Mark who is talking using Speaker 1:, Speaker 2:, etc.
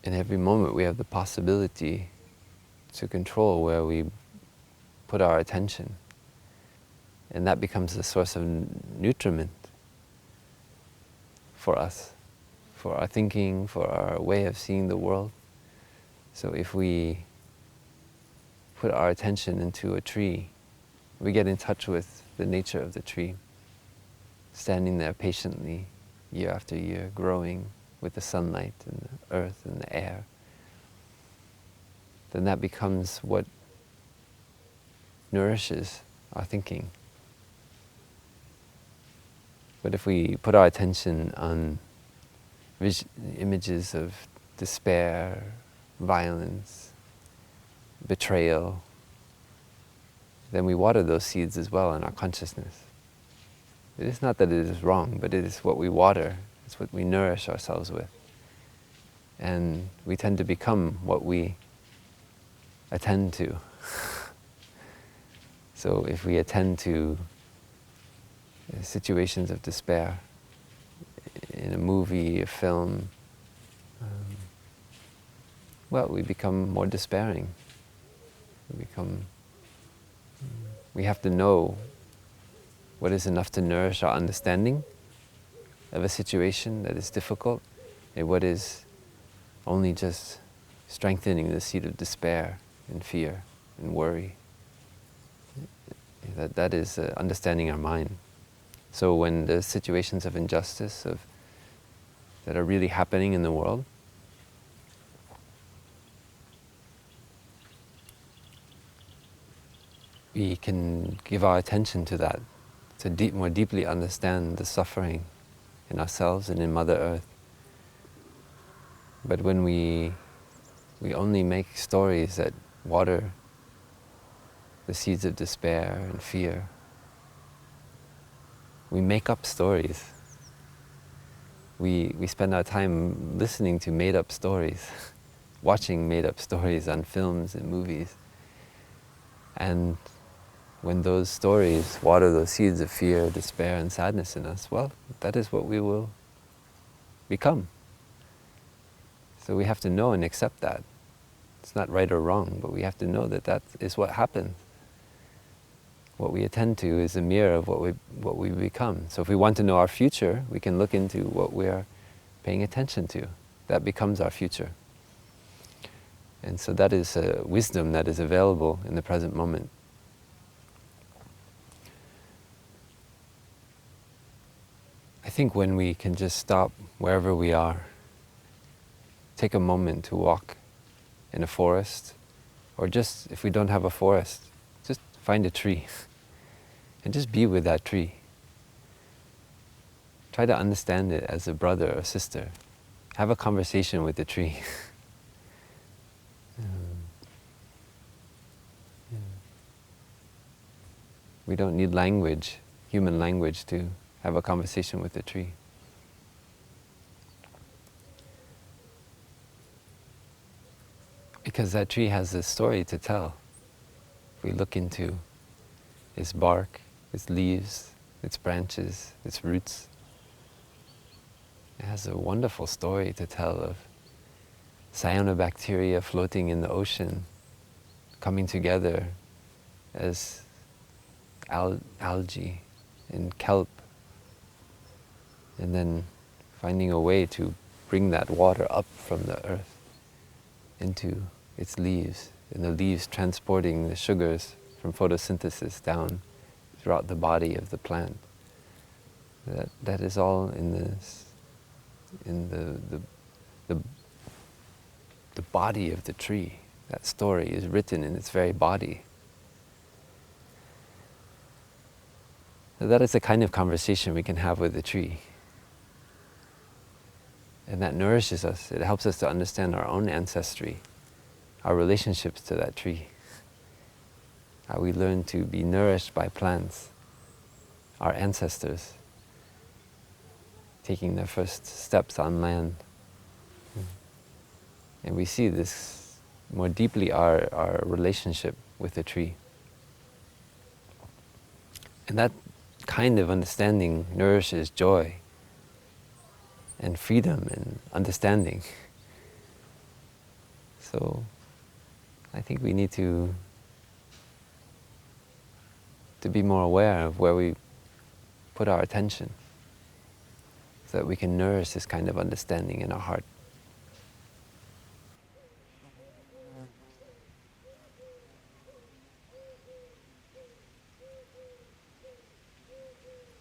Speaker 1: in every moment we have the possibility to control where we put our attention. And that becomes the source of nutriment for us, for our thinking, for our way of seeing the world. So if we put our attention into a tree, we get in touch with the nature of the tree, standing there patiently, year after year, growing with the sunlight and the earth and the air, then that becomes what nourishes our thinking. But if we put our attention on images of despair, violence, betrayal, then we water those seeds as well in our consciousness. It is not that it is wrong, but it is what we water, it's what we nourish ourselves with. And we tend to become what we attend to. So if we attend to situations of despair in a movie, a film, well, we become more despairing. We have to know what is enough to nourish our understanding of a situation that is difficult, and what is only just strengthening the seed of despair and fear and worry. That is understanding our mind. So when the situations of injustice that are really happening in the world, we can give our attention to that, to more deeply understand the suffering in ourselves and in Mother Earth. But when we only make stories that water the seeds of despair and fear, we make up stories. We spend our time listening to made-up stories, watching made-up stories on films and movies. And when those stories water those seeds of fear, despair, and sadness in us, well, that is what we will become. So we have to know and accept that. It's not right or wrong, but we have to know that that is what happens. What we attend to is a mirror of what we become. So if we want to know our future, we can look into what we are paying attention to. That becomes our future. And so that is wisdom that is available in the present moment. I think when we can just stop wherever we are, take a moment to walk in a forest, or just, if we don't have a forest, just find a tree and just be with that tree. Try to understand it as a brother or sister. Have a conversation with the tree. We don't need language, human language, to have a conversation with the tree. Because that tree has a story to tell. If we look into its bark, its leaves, its branches, its roots, it has a wonderful story to tell of cyanobacteria floating in the ocean, coming together as algae and kelp, and then finding a way to bring that water up from the earth into its leaves, and the leaves transporting the sugars from photosynthesis down throughout the body of the plant. That is all in the body of the tree. That story is written in its very body. That is the kind of conversation we can have with the tree. And that nourishes us. It helps us to understand our own ancestry, our relationships to that tree, how we learn to be nourished by plants, our ancestors, taking their first steps on land. And we see this more deeply, our relationship with the tree. And that kind of understanding nourishes joy and freedom and understanding. So I think we need to be more aware of where we put our attention, so that we can nourish this kind of understanding in our heart.